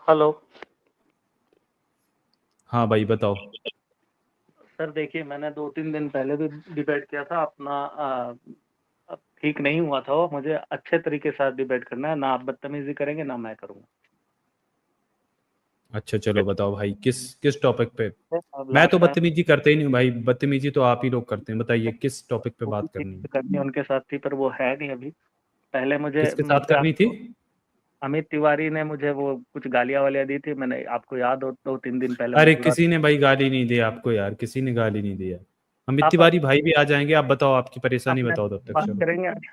Hello. हाँ भाई बताओ। सर देखिए, मैंने 2-3 दिन पहले भी डिबेट किया था अपना। अब ठीक नहीं हुआ था वो। मुझे अच्छे तरीके से डिबेट करना है, ना आप बदतमीजी करेंगे ना मैं करूँगा। अच्छा चलो बताओ भाई, किस किस टॉपिक पे। अब मैं तो लास्ट टाइम बदतमीजी करते ही नहीं हूँ भाई, बदतमीजी तो आप ही लोग करते हैं। बताइए किस टॉपिक पे बात करनी है। करनी उनके साथ थी, पर वो है नहीं अभी। पहले मुझे किसके साथ मुझे करनी थी? आपको अमित तिवारी ने मुझे वो कुछ गालियाँ वालियाँ दी थी। मैंने आपको याद हो 2-3 दिन पहले मैं अरे पूरा किसी ने भाई गाली नहीं दी आपको यार, किसी ने गाली नहीं दी यार। अमित आप तिवारी भाई भी आ जाएंगे, आप बताओ आपकी परेशानी अपने बताओ तब तक। बात चलो करेंगे आज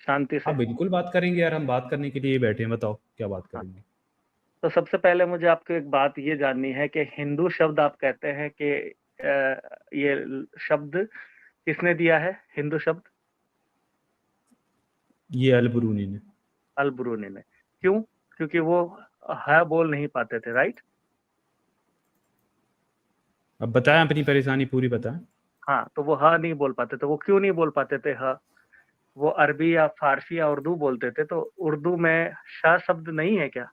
शांति से। हाँ बिल्कुल बात करेंगे यार, हम बात करने के लिए ही बैठे हैं, बताओ क्या बात हाँ, करेंगे। तो सबसे पहले मुझे आपको एक बात ये जाननी है कि हिंदू शब्द आप कहते हैं कि ये शब्द किसने दिया है? हिंदू शब्द ये अलबरूनी ने। अल ब्रूनी ने। क्यों? क्योंकि वो है बोल नहीं पाते थे, राइट? अब बताएं अपनी परेशानी पूरी बताएं। हाँ, तो वो ह नहीं बोल पाते थे। वो क्यों नहीं बोल पाते थे ह? वो अरबी या फारसी या उर्दू बोलते थे। तो उर्दू में श शब्द नहीं है क्या?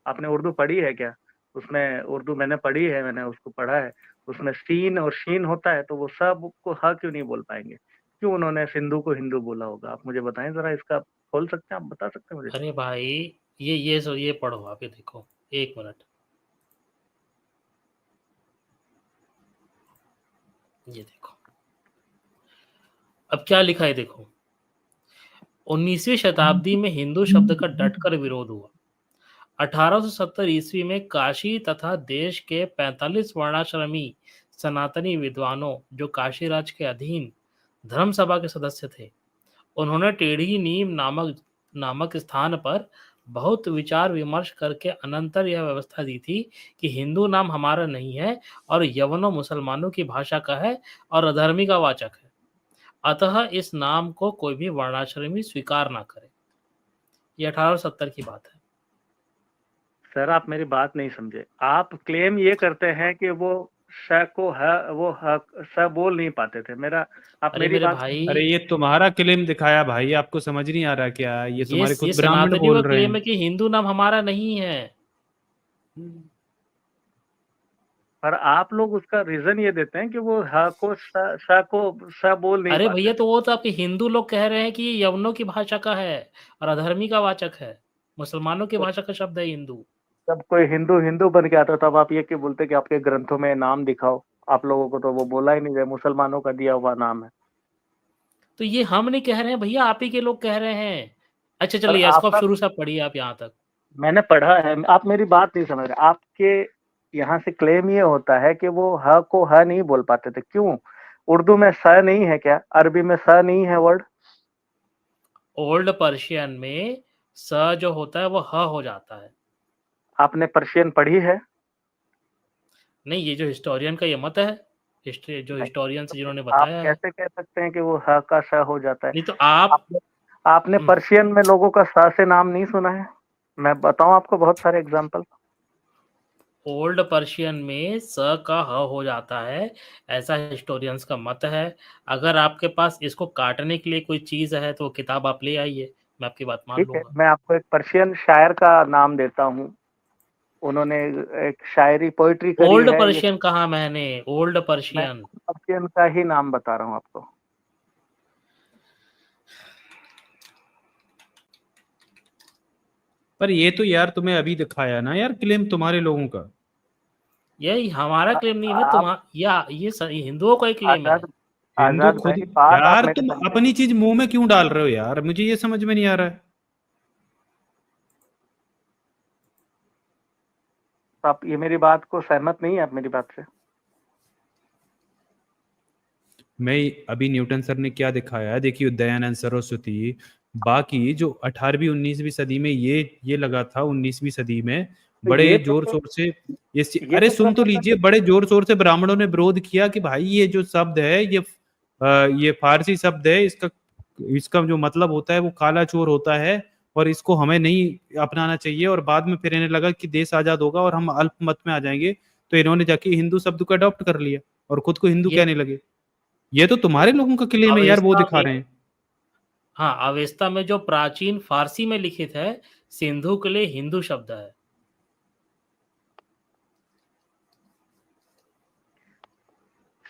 आपने उर्दू पढ़ी है क्या? उसमें उर्दू मैंने पढ़ी है, मैंने उसको पढ़ा है। उसमें सीन और शीन होता है, तो वो सब को ह क्यों नहीं बोल पाएंगे? क्यों उन्होंने सिंधु को हिंदू बोला होगा? आप मुझे बताएं जरा। इसका खोल सकते हैं? आप बता सकते हैं मुझे? अरे भाई, ये पढ़ो, आप ये देखो, 1 मिनट। ये देखो, अब क्या लिखा है देखो। 19वीं शताब्दी में हिंदू शब्द का डटकर विरोध हुआ। 1870 ईस्वी में काशी तथा देश के 45 वर्णाश्रमी सनातनी विद्वानों, जो काशी राज के अधीन धर्म सभा के सदस्य थे, उन्होंने टेढ़ी नीम नामक नामक स्थान पर बहुत विचार विमर्श करके अनंतर यह व्यवस्था दी थी कि हिंदू नाम हमारा नहीं है और यवनों मुसलमानों की भाषा का है और अधर्मी का वाचक है। अतः इस नाम को कोई भी वर्णाश्रमी स्वीकार ना करे। ये 1870 की बात है। सर, आप मेरी बात नहीं समझे। आप क्लेम ये करते हैं कि वो श को ह वो ह स बोल नहीं पाते थे। मेरा आप अरे मेरी मेरे बात भाई, अरे ये तुम्हारा क्लेम दिखाया भाई, आपको समझ नहीं आ रहा क्या? ये तुम्हारे ये खुद ब्राह्मण सनातनियों बोल का रहे क्लेम हैं। है कि हिंदू नाम हमारा नहीं है। पर आप लोग उसका रीजन ये देते हैं कि वो ह को स बोल नहीं अरे पाते भैया, थे। तो वो तो आपके हिंदू लोग कह रहे हैं कि ये यवनों की भाषा का है और अधर्मी का वाचक है। मुसलमानों की तो भाषा का शब्द है हिंदू। जब कोई हिंदू हिंदू बन के आता तब आप ये क्यों बोलते कि आपके ग्रंथों में नाम दिखाओ? आप लोगों को तो वो बोला ही नहीं है, मुसलमानों का दिया हुआ नाम है। तो ये हम नहीं कह रहे हैं भैया, आप ही के लोग कह रहे हैं। अच्छा पर चलिए, इसको आप आपका शुरू से आप पढ़िए, आप यहाँ तक। मैंने पढ़ा है। आप मेरी बात नहीं समझ रहे। आपके यहाँ से क्लेम ये होता है कि वो ह को ह नहीं बोल पाते थे। क्यों? उर्दू में स नहीं है क्या? अरबी में स नहीं है वर्ड? ओल्ड पर्शियन में स जो होता है वो ह हो जाता है। आपने पर्शियन पढ़ी है? नहीं, ये जो हिस्टोरियन का ये मत है, हिस्ट्री जो नहीं। हिस्टोरियंस जिन्होंने आप बताया है। कैसे कह सकते हैं कि वो ह का स हो जाता है? नहीं तो आप आपने आपने पर्शियन में लोगों का स से नाम नहीं सुना है? मैं बताऊं आपको बहुत सारे एग्जाम्पल। ओल्ड पर्शियन में स का ह हो जाता है, ऐसा हिस्टोरियंस का मत है। अगर आपके पास इसको काटने के लिए कोई चीज़ है तो वो किताब आप ले आइए, मैं आपकी बात मान ठीक है, लूँगा। मैं आपको एक पर्शियन शायर का नाम देता हूँ। उन्होंने एक शायरी पोइट्री करी ओल्ड है ये। पर्शियन कहा मैंने, ओल्ड मैं पर्शियन। पर्शियन का ही नाम बता रहा हूँ आपको। पर ये तो यार तुम्हें अभी दिखाया ना यार, क्लेम तुम्हारे लोगों का। ये हमारा क्लेम नहीं है, आप या ये हिंदुओं का ही क्लेम है। आजाद हिंदू आजाद खुद। भाई, बात आप यार मेरे तुम समझे। अपनी चीज मुंह में क्यों डाल रहे हो यार, मुझे ये समझ में नहीं आ रहा है। तो आप ये मेरी बात को सहमत नहीं है? आप मेरी बात से मैं अभी न्यूटन सर ने क्या दिखाया है, देखिए दयानंद सरस्वती, बाकी जो 18वीं 19वीं सदी में ये लगा था, 19वीं सदी में तो बड़े ये जोर तो शोर से ये अरे तो सुन तो प्रमोशन। लीजिए, बड़े जोर शोर से ब्राह्मणों ने विरोध किया कि भाई ये जो शब्द है ये फारसी शब्द है, इसका इसका जो मतलब होता है वो काला चोर होता है, और इसको हमें नहीं अपनाना चाहिए। और बाद में फिर इन्हें लगा कि देश आजाद होगा और हम अल्पमत में आ जाएंगे, तो इन्होंने जाके हिंदू शब्द को अडॉप्ट कर लिया और खुद को हिंदू ये कहने लगे। ये तो तुम्हारे लोगों का क्लेम है यार, वो अवेस्ता दिखा में रहे हैं। हाँ, अवेस्ता में जो प्राचीन फारसी में लिखित है, सिंधु के लिए हिंदू शब्द है।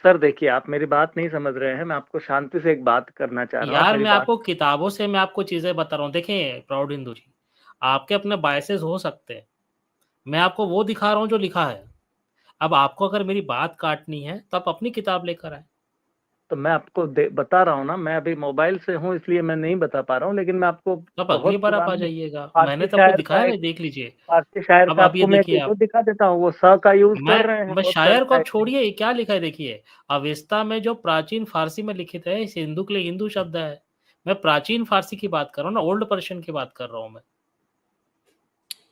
सर देखिए, आप मेरी बात नहीं समझ रहे हैं, मैं आपको शांति से एक बात करना चाह रहा हूँ, आप यार मेरी मैं बात। आपको किताबों से मैं आपको चीजें बता रहा हूँ। देखिए प्राउड हिंदू जी, आपके अपने बायसेस हो सकते हैं, मैं आपको वो दिखा रहा हूँ जो लिखा है। अब आपको अगर मेरी बात काटनी है तो आप अपनी किताब लेकर आए। तो मैं आपको बता रहा हूँ ना, मैं अभी मोबाइल से हूँ इसलिए मैं नहीं बता पा रहा हूँ, लेकिन मैं आपको तो आप अगली बहुत बार आप आ पुराने जाइएगा, मैंने फारसी तो आपको शायर दिखाया का ना, एक देख लीजिए। फारसी शायर अब का आप ये आपको मैं एक देखिए, वीडियो आप दिखा देता हूँ, वो स का यूज कर रहे हैं, मैं वो शायर को आप है। छोड़िए, क्या लिखा है देखिए। अवेस्ता में जो प्राचीन फारसी में लिखित है, सिंधु के लिए हिंदू शब्द है। मैं प्राचीन फारसी की बात कर रहा हूँ ना, ओल्ड पर्शियन की बात कर रहा हूँ मैं।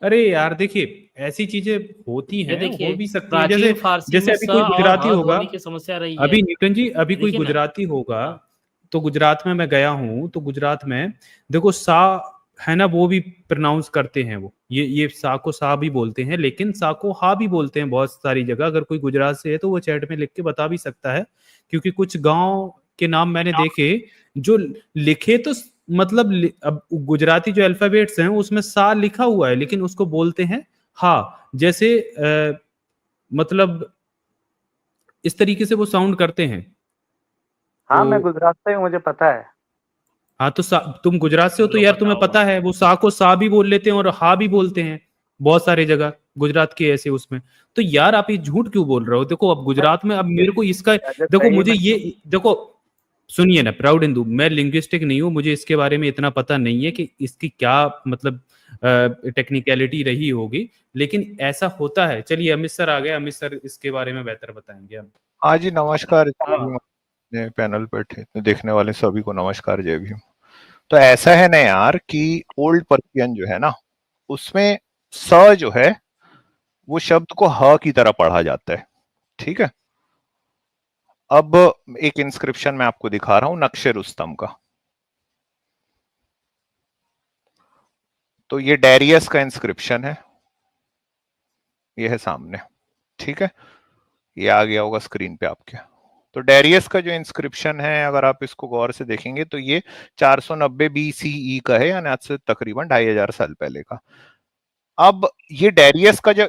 अरे यार देखिए, ऐसी चीजें होती ये हैं, हो देखिए, भी सकती हैं। जैसे प्राचीन फारसी जैसे में अभी स कोई और गुजराती ह होगा, ध्वनि की समस्या रही है। अभी न्यूटन जी, अभी कोई देखिए ना। गुजराती होगा, हाँ। तो गुजरात में मैं गया हूँ, तो गुजरात में देखो सा है ना, वो भी प्रोनाउंस करते हैं, वो ये सा को सा भी बोलते हैं, लेकिन सा को हा भी बोलते हैं बहुत सारी जगह। अगर कोई गुजरात से है तो वो चैट में लिख के बता भी सकता है, क्योंकि कुछ गांव के नाम मैंने देखे जो लिखे तो मतलब अब गुजराती जो अल्फाबेट्स हैं उसमें सा लिखा हुआ है, लेकिन उसको बोलते हैं हा। जैसे मतलब इस तरीके से वो साउंड करते हैं। हाँ, तो मैं गुजरात से हूँ, मुझे पता है। हाँ, तो तुम गुजरात से हो तो चलो यार तुम्हें बताओ। पता है, वो सा को सा भी बोल लेते हैं और हा भी बोलते हैं बहुत सारे जगह गुजरात के ऐसे उसमें। तो यार आप ये झूठ क्यों बोल रहे हो? देखो अब गुजरात में, अब मेरे को इसका, अगर देखो सही मुझे में। ये, देखो सुनिए ना प्राउड हिंदू, मैं लिंग्विस्टिक नहीं हूँ, मुझे इसके बारे में इतना पता नहीं है कि इसकी क्या मतलब टेक्निकलिटी रही होगी, लेकिन ऐसा होता है। चलिए अमित सर आ गए, अमित सर इसके बारे में बेहतर बताएंगे हम। हाँ जी, नमस्कार। हाँ, पैनल पर देखने वाले सभी को नमस्कार, जय भीम। तो ऐसा है ना यार कि ओल्ड पर्शियन जो है ना, उसमें स जो है वो शब्द को ह की तरह पढ़ा जाता है। ठीक है। अब एक इंस्क्रिप्शन मैं आपको दिखा रहा हूं नक्शे रुस्तम का। तो ये डेरियस का इंस्क्रिप्शन है, ये है सामने। ठीक है, ये आ गया होगा स्क्रीन पे आपके। तो डेरियस का जो इंस्क्रिप्शन है, अगर आप इसको गौर से देखेंगे तो ये 490 BCE का है, यानी आज से तकरीबन 2500 साल पहले का। अब ये डेरियस का जो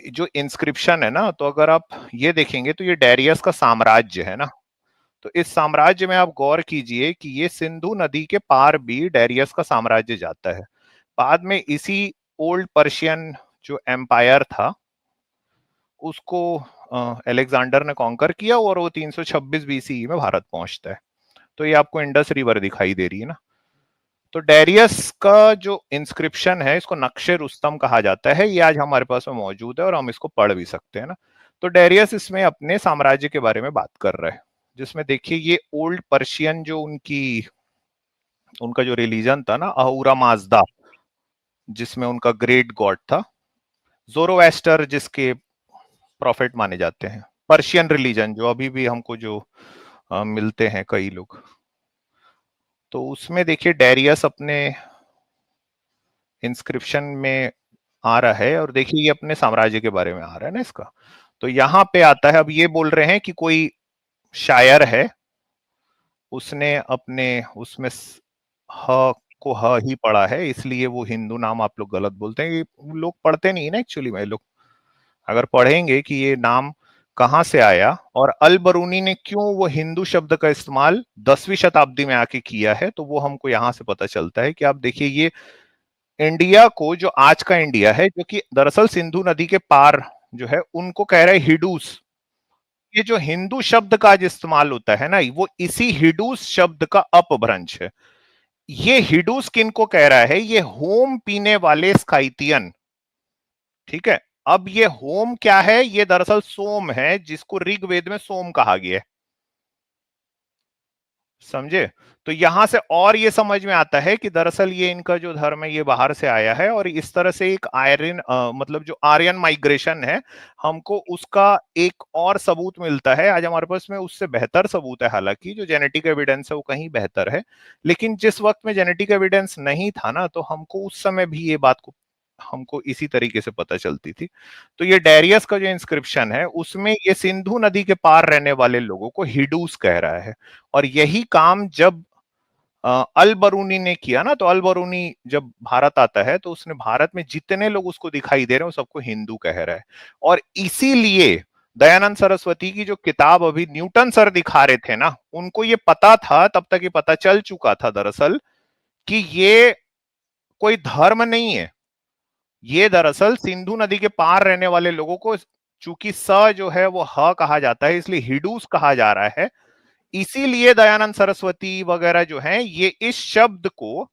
जो इंस्क्रिप्शन है ना, तो अगर आप ये देखेंगे तो ये डेरियस का साम्राज्य है ना। तो इस साम्राज्य में आप गौर कीजिए कि ये सिंधु नदी के पार भी डेरियस का साम्राज्य जाता है। बाद में इसी ओल्ड पर्शियन जो एम्पायर था उसको अलेक्जेंडर ने कॉन्कर किया और वो 326 BCE में भारत पहुंचता है। तो ये आपको इंडस रिवर दिखाई दे रही है ना। तो डेरियस का जो इंस्क्रिप्शन है, इसको नक्शे रुस्तम कहा जाता है। ये आज हमारे पास में मौजूद है और हम इसको पढ़ भी सकते हैं ना। तो डेरियस इसमें अपने साम्राज्य के बारे में बात कर रहा है, जिसमें देखिए ये ओल्ड पर्शियन जो उनका जो रिलीजन था ना, अहूरा माजदा, जिसमें उनका ग्रेट गॉड था, जोरोएस्टर जिसके प्रॉफिट माने जाते हैं, पर्शियन रिलीजन जो अभी भी हमको जो मिलते हैं कई लोग। तो उसमें देखिए डेरियस अपने इंस्क्रिप्शन में आ रहा है, और देखिए ये अपने साम्राज्य के बारे में आ रहा है ना इसका। तो यहां पे आता है, अब ये बोल रहे हैं कि कोई शायर है, उसने अपने उसमें ह को ह ही पढ़ा है, इसलिए वो हिंदू नाम आप लोग गलत बोलते हैं। ये लोग पढ़ते नहीं ना एक्चुअली में। लोग अगर पढ़ेंगे कि ये नाम कहां से आया और अल बरूनी ने क्यों वो हिंदू शब्द का इस्तेमाल 10वीं शताब्दी में आके किया है, तो वो हमको यहां से पता चलता है कि आप देखिए ये इंडिया को, जो आज का इंडिया है, जो कि दरअसल सिंधु नदी के पार जो है, उनको कह रहे हैं हिडूस। ये जो हिंदू शब्द का आज इस्तेमाल होता है ना, वो इसी हिडूस शब्द का अपभ्रंश है। ये हिडूस किनको कह रहा है? ये होम पीने वाले स्काइथियन। ठीक है। अब ये होम क्या है? ये दरअसल सोम है, जिसको ऋग्वेद में सोम कहा गया है। समझे? तो यहां से और ये समझ में आता है कि दरअसल ये इनका जो धर्म है ये बाहर से आया है, और इस तरह से एक आयरन मतलब जो आर्यन माइग्रेशन है, हमको उसका एक और सबूत मिलता है। आज हमारे पास में उससे बेहतर सबूत है, हालांकि जो जेनेटिक एविडेंस है वो कहीं बेहतर है, लेकिन जिस वक्त में जेनेटिक एविडेंस नहीं था ना, तो हमको उस समय भी ये बात को हमको इसी तरीके से पता चलती थी। तो ये डेरियस का जो इंस्क्रिप्शन है, उसमें ये सिंधु नदी के पार रहने वाले लोगों को हिडूस कह रहा है। और यही काम जब अल बरूनी ने किया ना, तो अल बरूनी जब भारत आता है तो उसने भारत में जितने लोग उसको दिखाई दे रहे हैं वो सबको हिंदू कह रहा है। और इसीलिए दयानंद सरस्वती की जो किताब अभी न्यूटन सर दिखा रहे थे ना, उनको ये पता था, तब तक ये पता चल चुका था दरअसल कि ये कोई धर्म नहीं है, ये दरअसल सिंधु नदी के पार रहने वाले लोगों को, चूंकि स जो है वो ह कहा जाता है इसलिए हिडूस कहा जा रहा है। इसीलिए दयानंद सरस्वती वगैरह जो हैं ये इस शब्द को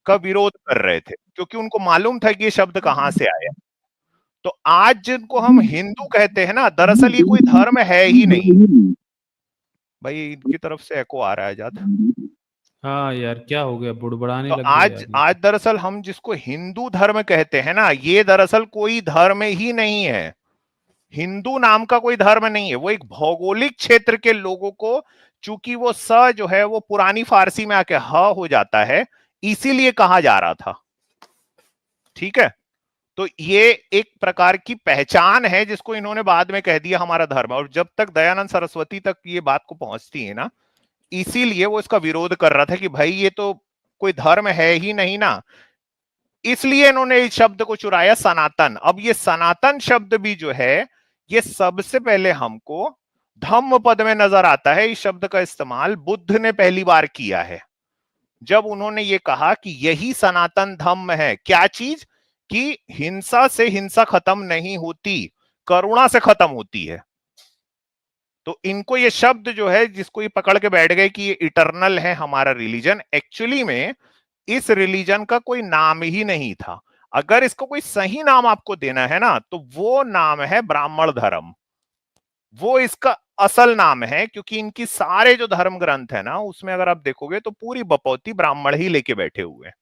का विरोध कर रहे थे, क्योंकि उनको मालूम था कि ये शब्द कहां से आया। तो आज जिनको हम हिंदू कहते हैं ना, दरअसल ये कोई धर्म है ही नहीं। भाई इनकी तरफ से एको आ रहा है आजाद। हाँ यार, क्या हो गया, बुड़बड़ाने तो लग गए आज यार ये। आज दरअसल हम जिसको हिंदू धर्म कहते हैं ना, ये दरअसल कोई धर्म ही नहीं है। हिंदू नाम का कोई धर्म नहीं है, वो एक भौगोलिक क्षेत्र के लोगों को, चूंकि वो स जो है वो पुरानी फारसी में आके ह हो जाता है, इसीलिए कहा जा रहा था। ठीक है, तो ये एक प्रकार की पहचान है जिसको इन्होंने बाद में कह दिया हमारा धर्म। और जब तक दयानंद सरस्वती तक ये बात को पहुंचती है ना, इसीलिए वो इसका विरोध कर रहा था कि भाई ये तो कोई धर्म है ही नहीं ना, इसलिए इन्होंने इस शब्द को चुराया सनातन। अब ये सनातन शब्द भी जो है ये सबसे पहले हमको धम्म पद में नजर आता है। इस शब्द का इस्तेमाल बुद्ध ने पहली बार किया है, जब उन्होंने ये कहा कि यही सनातन धम्म है। क्या चीज? कि हिंसा से हिंसा खत्म नहीं होती, करुणा से खत्म होती है। तो इनको ये शब्द जो है जिसको ये पकड़ के बैठ गए कि ये इटर्नल है हमारा रिलीजन, एक्चुअली में इस रिलीजन का कोई नाम ही नहीं था। अगर इसको कोई सही नाम आपको देना है ना, तो वो नाम है ब्राह्मण धर्म। वो इसका असल नाम है, क्योंकि इनकी सारे जो धर्म ग्रंथ है ना, उसमें अगर आप देखोगे तो पूरी बपौती ब्राह्मण ही लेके बैठे हुए हैं।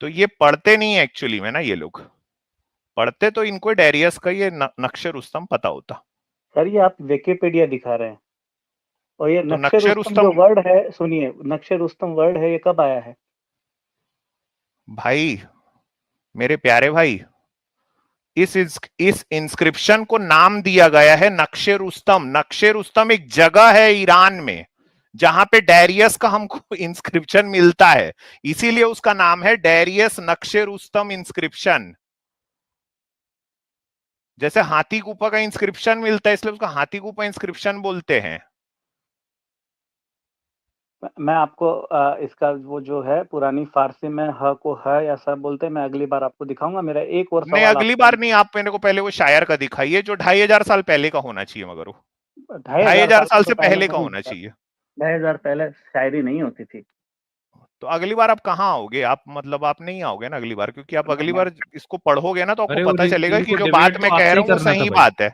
तो ये पढ़ते नहीं है एक्चुअली में ना, ये लोग पढ़ते तो इनको डेरियस का ये नक्शे रुस्तम पता होता। सर ये आप विकिपीडिया दिखा रहे हैं, और ये तो नक्शे नक्शे रुस्तम रुस्तम जो वर्ड है, सुनिए, नक्शे रुस्तम वर्ड है, ये कब आया है? भाई, मेरे प्यारे भाई, इस इंस्क्रिप्शन को नाम दिया गया है नक्शे रुस्तम। नक्शे रुस्तम एक जगह है ईरान में जहां पे डेरियस का हमको इंस्क्रिप्शन मिलता है, इसीलिए उसका नाम है डेरियस नक्शे रुस्तम इंस्क्रिप्शन। जैसे हाथी गुफा का इंस्क्रिप्शन मिलता है, इसलिए उसका हाथी गुफा इंस्क्रिप्शन बोलते हैं। मैं आपको इसका वो जो है पुरानी फारसी में ह को ह या स बोलते हैं, मैं अगली बार आपको दिखाऊंगा। मेरा एक और नहीं, सवाल अगली आपसे, बार नहीं, आप मेरे को पहले वो शायर का दिखाइए जो 2500 साल पहले का होना चाहिए, मगर वो 2500 2500 साल साल तो से पहले पहले तो का नहीं होना होता, चाहिए। 2000 पहले शायरी नहीं होती थी। तो अगली बार आप कहाँ आओगे? आप मतलब आप नहीं आओगे ना अगली बार, क्योंकि आप अगली मैं बार इसको पढ़ोगे ना तो आपको अरे वो पता चलेगा कि इनको जो बात डिबेट तो मैं कह आपसे रहा ही हूँ वो करना था सही भाई। बात है।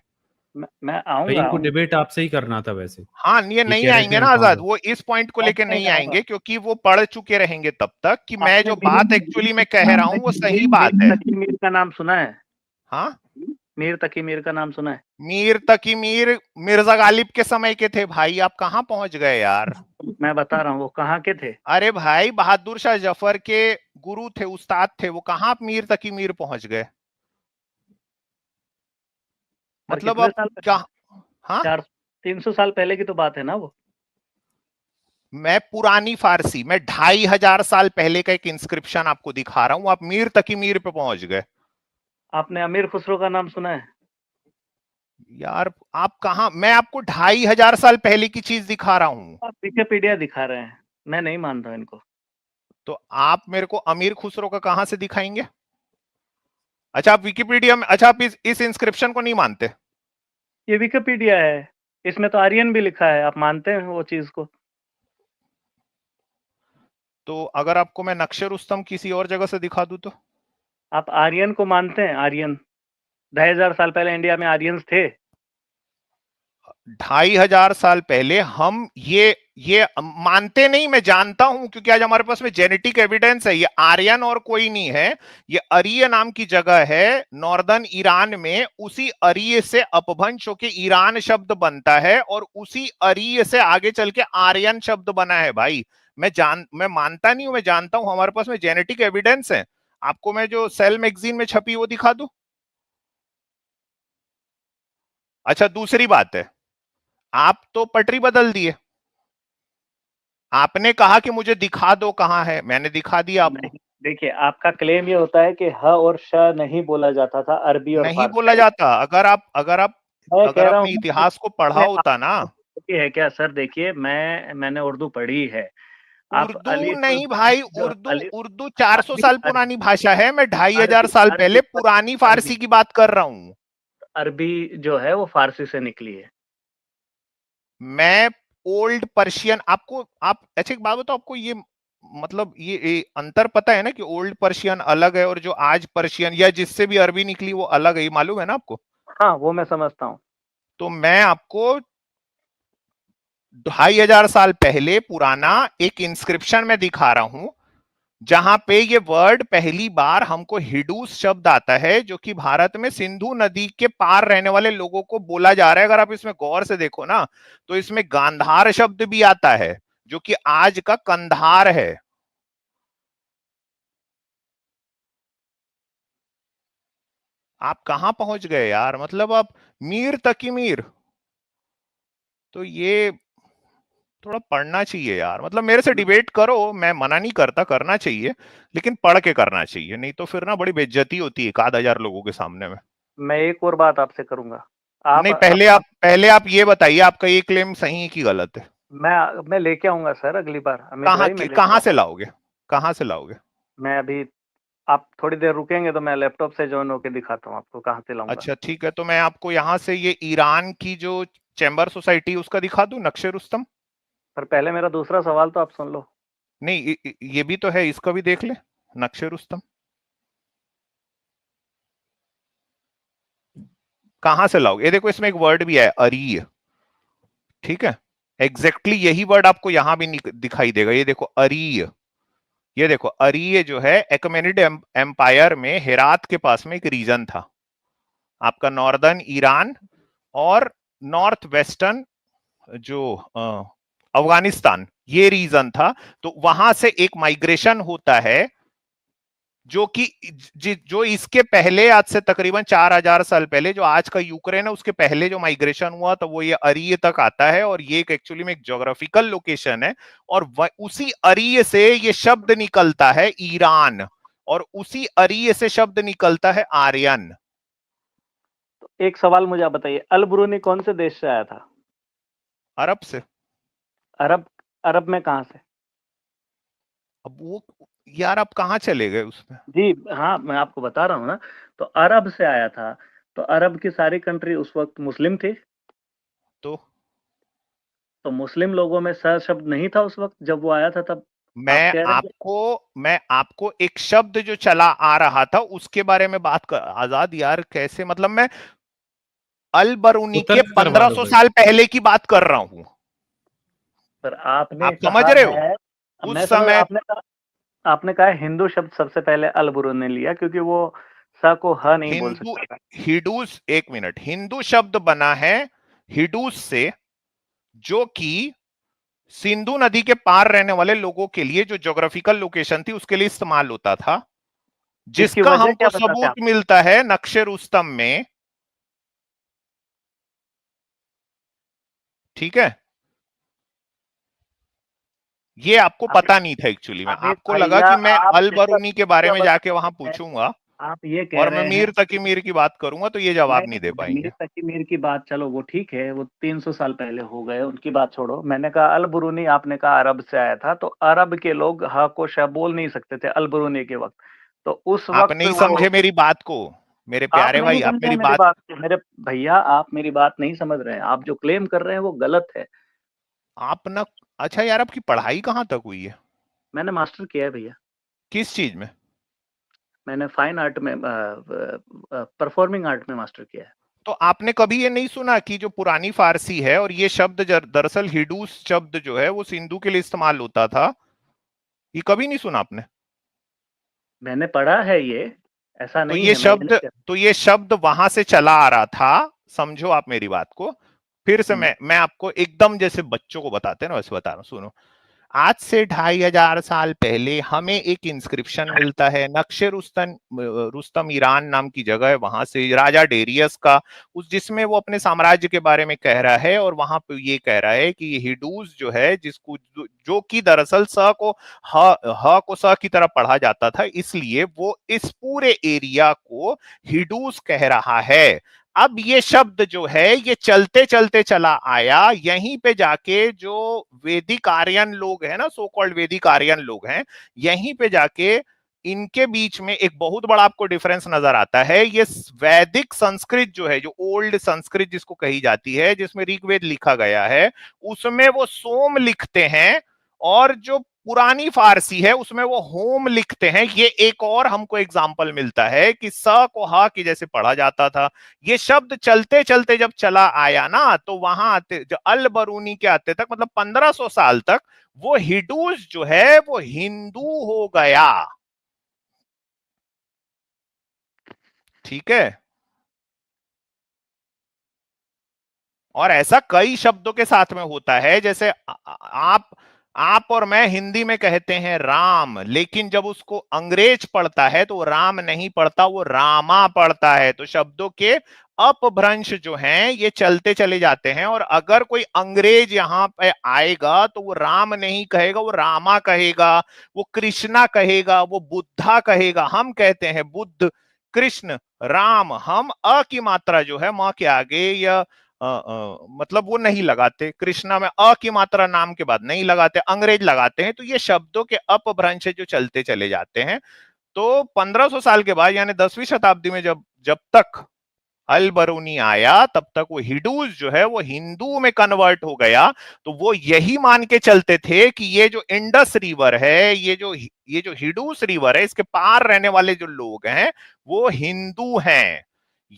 मैं भाई आऊंगा इनको डिबेट आपसे ही करना था वैसे। हाँ, ये ये नहीं कह रहे आएंगे थे ना मैं आजाद, कहूंगा। वो इस पॉइंट को लेके नहीं नहीं आऊंगा। आएंगे, क्योंकि वो पढ़ चुके रहेंगे तब तक कि मैं आपने जो बात एक्चुअली में कह रहा हूँ वो सही बात मीर है। तकी मीर का नाम सुना है? हाँ, मीर तकी मीर का नाम सुना है? मीर तकी मीर मिर्जा गालिब के समय के थे भाई, आप कहाँ पहुंच गए यार? मैं बता रहा हूँ वो कहाँ के थे। अरे भाई, बहादुर शाह जफर के गुरु थे, उस्ताद थे वो, कहाँ आप मीर तकी मीर पहुंच गए? पर मतलब कितने आप साल क्या? पहले? हाँ, 300 साल पहले की तो बात है ना वो। मैं पुरानी फारसी में 2500 साल पहले का एक इंस्क्रिप्शन आपको दिखा रहा हूं, आप मीर तकी मीर पे पहुंच गए। आपने अमीर खुसरो का नाम सुना है? यार आप कहां, मैं आपको 2500 साल पहले की चीज दिखा रहा हूं। आप विकिपीडिया दिखा रहे हैं, मैं नहीं मानता इनको। तो आप मेरे को अमीर खुसरो का कहां से दिखाएंगे? अच्छा, आप विकिपीडिया में, अच्छा आप इस इंस्क्रिप्शन को नहीं मानते? ये विकिपीडिया है, इसमें तो आर्यन भी लिखा है, आप मानते हैं वो चीज को? तो अगर आपको मैं नक्शे रुस्तम किसी और जगह से दिखा दूं तो? आप आर्यन को मानते हैं? आर्यन 2500 साल पहले इंडिया में आर्यंस थे। 2500 साल पहले हम ये मानते नहीं, मैं जानता हूं, क्योंकि आज हमारे पास में जेनेटिक एविडेंस है। ये आर्यन और कोई नहीं है, ये अरिय नाम की जगह है नॉर्दर्न ईरान में। उसी अरिय से अपभ्रंश होके ईरान शब्द बनता है, और उसी अरिय से आगे चल के आर्यन शब्द बना है भाई। मैं मानता नहीं हूं, मैं जानता हूं, हमारे पास में जेनेटिक एविडेंस है। आपको मैं जो सेल मैगजीन में छपी वो दिखा दूं? अच्छा, दूसरी बात है, आप तो पटरी बदल दिए। आपने कहा कि मुझे दिखा दो कहाँ है, मैंने दिखा दिया आपको। नहीं, देखिए आपका क्लेम ये होता है कि ह और श नहीं बोला जाता था अरबी और नहीं बोला फारसी। जाता। मैं कह अगर रहा आपने हूँ कि इतिहास को पढ़ा आपने होता ना। आपकी है क्या सर? देखिए मैंने उर्दू पढ़ी है। आप उर्दू अली नहीं भाई, जो उर्दू अली उर्दू 400 अरबी साल पुरानी भाषा है। मैं 2500 अरबी साल अरबी पहले पुरानी अरबी फारसी की बात कर रहा हूँ। अरबी जो है वो फारसी से निकली है। मैं ओल्ड पर्शियन आपको, आप अच्छा एक बात बताओ, आपको ये मतलब ये अंतर पता है ना कि ओल्ड पर्शियन अलग है और जो आज पर्शियन या जिससे भी अरबी निकली वो अलग है, ये मालूम है ना आपको? हाँ, वो मैं समझता हूँ। तो मैं आपको 2500 साल पहले पुराना एक इंस्क्रिप्शन में दिखा रहा हूं, जहां पे ये वर्ड पहली बार हमको हिडूस शब्द आता है, जो कि भारत में सिंधु नदी के पार रहने वाले लोगों को बोला जा रहा है। अगर आप इसमें गौर से देखो ना, तो इसमें गांधार शब्द भी आता है, जो कि आज का कंधार है। आप कहां पहुंच गए यार, मतलब आप मीर तक ही मीर। तो ये थोड़ा पढ़ना चाहिए यार, मतलब मेरे से डिबेट करो, मैं मना नहीं करता, करना चाहिए, लेकिन पढ़ के करना चाहिए, नहीं तो फिर ना बड़ी बेइज्जती होती है 1000 लोगों के सामने में। मैं एक और बात आपसे करूंगा। आप नहीं, अपना पहले आप ये बताइए, आपका ये क्लेम सही है कि गलत है? मैं लेके आऊंगा सर अगली बार, अमित भाई मैं लेके कहाँ से आऊंगा। लाओगे? कहाँ से लाओगे? मैं अभी, आप थोड़ी देर रुकेंगे तो मैं लैपटॉप से ज्वाइन होके दिखाता हूँ आपको कहाँ से लाऊंगा। अच्छा ठीक है, तो मैं आपको यहाँ से ये ईरान की जो चैम्बर सोसाइटी उसका दिखा दूं, नक्शे रुस्तम। पर पहले मेरा दूसरा सवाल तो आप सुन लो। नहीं, ये भी तो है, इसका भी देख ले, नक्शे रुस्तम। कहाँ से लाओगे? ये देखो, इसमें एक वर्ड भी है, अरीय। ठीक है, एग्जैक्टली यही वर्ड आपको यहां भी दिखाई देगा। ये देखो अरीय, ये देखो अरीय जो है एकमेनिड एम्पायर में हेरात के पास में एक रीजन था, आपका नॉर्दर्न ईरान और नॉर्थ वेस्टर्न जो अफगानिस्तान, ये रीजन था। तो वहां से एक माइग्रेशन होता है, जो कि जो इसके पहले, आज से तकरीबन 4000 साल पहले, जो आज का यूक्रेन है उसके पहले जो माइग्रेशन हुआ तो वो ये अरीय तक आता है, और ये एक एक्चुअली में एक ज्योग्राफिकल लोकेशन है। और उसी अरीय से ये शब्द निकलता है ईरान, और उसी अरीय से शब्द निकलता है आर्यन। तो एक सवाल मुझे आप बताइए, अल ब्रूनी कौन से देश से आया था? अरब से। अरब, अरब में कहाँ से? अब वो यार आप कहाँ चले गए उसमें? जी हाँ, मैं आपको बता रहा हूँ ना। तो अरब से आया था, तो अरब की सारी कंट्री उस वक्त मुस्लिम थी। तो तो मुस्लिम लोगों में स शब्द नहीं था उस वक्त जब वो आया था तब। आप कह रहे हैं मैं आपको एक शब्द जो चला आ रहा था उसके बारे में बात कर, आजाद यार कैसे, मतलब मैं अल बरूनी के उतर्क करवा दो 1500 भाई। साल पहले की बात कर रहा हूं। पर आपने आप समझ कहा रहे हो? है, मैं उस समझ, समय आपने कहा हिंदू शब्द सबसे पहले अल ब्रूनी ने लिया क्योंकि वो स को ह नहीं बोल हिंदू, सकता था। हिडूस, एक मिनट, हिंदू शब्द बना है हिडूस से, जो कि सिंधु नदी के पार रहने वाले लोगों के लिए जो ज्योग्राफिकल लोकेशन थी उसके लिए इस्तेमाल होता था, इसकी जिसका वजह क्या हमको बताते हैं सबूत आप? मिलता है नक्शे रुस्तम में। ठीक है, ये आपको अमित पता नहीं था एक्चुअली में, अमित आपको लगा भैया, कि मैं आप अल इसका बरूनी के बारे क्या में जाके बताते वहां हैं? पूछूंगा आप ये कह और मैं रहे हैं मीर तकी मीर की बात करूंगा तो ये जवाब नहीं दे नहीं, पाएंगे। मीर तकीमीर की बात चलो वो ठीक है, वो 300 साल पहले हो गए, उनकी बात छोड़ो। मैंने कहा अल बुरूनी, आपने कहा अरब से आया था, तो अरब के लोग ह को श बोल नहीं सकते थे अल बुरूनी के वक्त। तो उस आप वक्त नहीं वो, समझे मेरी बात को, मेरे आप प्यारे नहीं भाई, आप समझे मेरी मेरी बात। बात को, मेरे भैया आप मेरी बात नहीं समझ रहे हैं। आप जो क्लेम कर रहे हैं वो गलत है। आप ना, अच्छा यार आपकी पढ़ाई कहाँ तक हुई है? मैंने मास्टर किया है भैया। किस चीज में? मैंने फाइन आर्ट में, परफॉर्मिंग आर्ट में मास्टर किया है। तो आपने कभी ये नहीं सुना कि जो पुरानी फारसी है और ये शब्द दरअसल हिडूस शब्द जो है वो सिंधु के लिए इस्तेमाल होता था, ये कभी नहीं सुना आपने? मैंने पढ़ा है ये, ऐसा तो नहीं ये है, मैं शब्द, इग्नोर। तो ये शब्द वहां से चला आ रहा था, समझो आप मेरी बात को। फिर से मैं आपको एकदम जैसे बच्चों को बताते हैं ना वैसे बता रहा हूं, सुनो। आज से 2500 साल पहले हमें एक इंस्क्रिप्शन मिलता है नक्शे रुस्तम ईरान नाम की जगह है, वहां से राजा डेरियस का, उस जिसमें वो अपने साम्राज्य के बारे में कह रहा है, और वहां पे ये कह रहा है कि ये हिडूस जो है, जिसको जो कि दरअसल स को ह को स की तरह पढ़ा जाता था, इसलिए वो इस पूरे एरिया को हिडूस कह रहा है। अब ये शब्द जो है ये चलते चलते चला आया, यहीं पे जाके जो वैदिक आर्यन लोग हैं ना, सो कॉल्ड वैदिक आर्यन लोग हैं, यहीं पे जाके इनके बीच में एक बहुत बड़ा आपको डिफरेंस नजर आता है। ये वैदिक संस्कृत जो है, जो ओल्ड संस्कृत जिसको कही जाती है, जिसमें ऋग्वेद लिखा गया है, उसमें वो सोम लिखते हैं, और जो पुरानी फारसी है उसमें वो होम लिखते हैं। ये एक और हमको एग्जाम्पल मिलता है कि स को हा की जैसे पढ़ा जाता था। ये शब्द चलते चलते जब चला आया ना, तो वहां आते जो अल बरूनी के आते तक, मतलब 1500 साल तक, वो हिडूस जो है वो हिंदू हो गया। ठीक है, और ऐसा कई शब्दों के साथ में होता है, जैसे आप और मैं हिंदी में कहते हैं राम, लेकिन जब उसको अंग्रेज पढ़ता है तो वो राम नहीं पढ़ता, वो रामा पढ़ता है। तो शब्दों के अपभ्रंश जो हैं ये चलते चले जाते हैं, और अगर कोई अंग्रेज यहां पे आएगा तो वो राम नहीं कहेगा, वो रामा कहेगा, वो कृष्णा कहेगा, वो बुद्धा कहेगा। हम कहते हैं बुद्ध, कृष्ण, राम, हम अ की मात्रा जो है मां के आगे या मतलब वो नहीं लगाते। कृष्णा में अ की मात्रा नाम के बाद नहीं लगाते, अंग्रेज लगाते हैं। तो ये शब्दों के अपभ्रंश जो चलते चले जाते हैं। तो 1500 साल के बाद यानी 10वीं शताब्दी में जब जब तक अल बरूनी आया, तब तक वो हिडूस जो है वो हिंदू में कन्वर्ट हो गया। तो वो यही मान के चलते थे कि ये जो इंडस रिवर है, ये जो हिडूस रिवर है, इसके पार रहने वाले जो लोग हैं वो हिंदू हैं।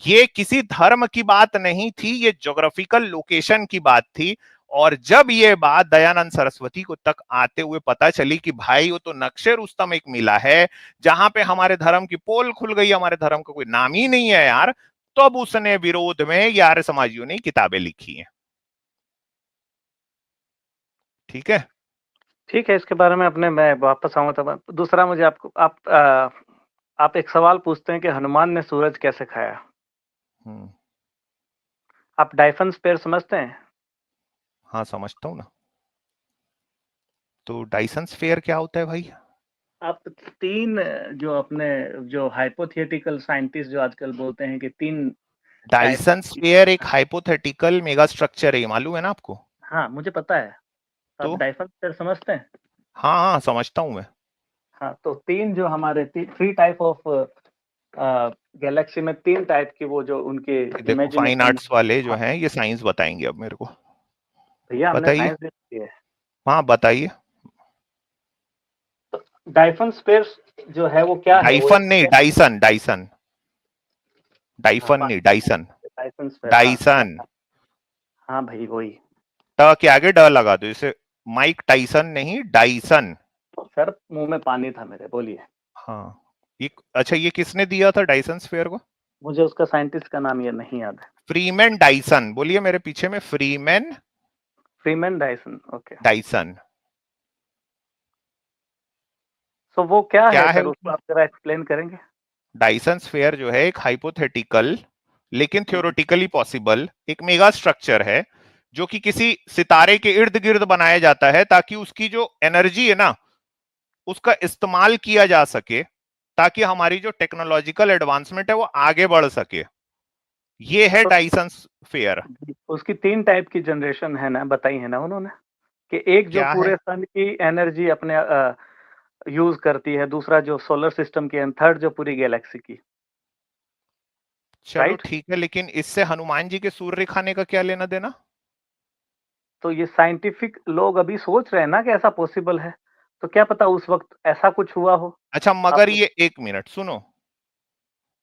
ये किसी धर्म की बात नहीं थी, ये ज्योग्राफिकल लोकेशन की बात थी। और जब ये बात दयानंद सरस्वती को तक आते हुए पता चली कि भाई वो तो नक्शे रुस्तम एक मिला है, जहां पे हमारे धर्म की पोल खुल गई, हमारे धर्म का कोई नाम ही नहीं है यार, तब तो उसने विरोध में ये आर्य समाजियों ने किताबें लिखी हैं। ठीक है, ठीक है, इसके बारे में अपने मैं वापस आऊंगा। तब दूसरा मुझे आपको आप एक सवाल पूछते हैं कि हनुमान ने सूरज कैसे खाया। आप डाइफन स्पेयर समझते हैं? हाँ समझता हूँ ना। तो डाइसन स्फीयर क्या होता है भाई? आप तीन जो अपने जो हाइपोथेटिकल साइंटिस्ट जो आजकल बोलते हैं कि तीन डाइसन स्फीयर एक हाइपोथेटिकल मेगा स्ट्रक्चर है, मालूम है ना आपको? हाँ मुझे पता है। तो आप डाइफन स्पेयर समझते हैं? हाँ हाँ समझता हूँ मैं। हाँ, तो तीन जो हमारे थ्री टाइप ऑफ गैलेक्सी में तीन टाइप की वो जो उनके देखो फाइन इमेजिनेशन। आर्ट्स वाले जो हैं ये साइंस बताएंगे अब मेरे को। भैया हमने बताइए। साइंस देखी है। हाँ बताइए। डाइफन स्पेयर जो है वो क्या है? वो डाइफन नहीं, डाइसन, डाइसन, डाइफन नहीं, डाइसन, डाइफन स्पेयर। डाइसन। हाँ भाई वही। ट के आगे ड लगा दो, इसे माइक टाइसन नहीं, डाइसन। सर मुंह में पानी था मेरे, बोलिए। हाँ ये अच्छा, ये किसने दिया था डाइसन स्फीयर को? मुझे उसका साइंटिस्ट का नाम ये नहीं याद है। फ्रीमैन डाइसन, बोलिए मेरे पीछे में, Freeman Freeman Dyson. Okay, Dyson. तो वो क्या क्या है है सर, उसको उसमें? आप जरा एक्सप्लेन करेंगे? डाइसन स्फीयर जो है एक हाइपोथेटिकल लेकिन थ्योरेटिकली पॉसिबल एक मेगा स्ट्रक्चर है, जो कि किसी सितारे के इर्द गिर्द बनाया जाता है ताकि उसकी जो एनर्जी है ना उसका इस्तेमाल किया जा सके, ताकि हमारी जो टेक्नोलॉजिकल एडवांसमेंट है वो आगे बढ़ सके। ये है तो डाइसन स्फीयर। उसकी तीन टाइप की जनरेशन है ना, बताई है ना उन्होंने, कि एक जो क्या है? पूरे सन की एनर्जी अपने यूज करती है, दूसरा जो सोलर सिस्टम की, एंड थर्ड जो पूरी गैलेक्सी की। चलो राइट। ठीक है, लेकिन इससे हनुमान जी के सूर्य खाने का क्या लेना देना? तो ये साइंटिफिक लोग अभी सोच रहे हैं ना कि ऐसा पॉसिबल है, तो क्या पता उस वक्त ऐसा कुछ हुआ हो। अच्छा मगर आप ये एक मिनट सुनो,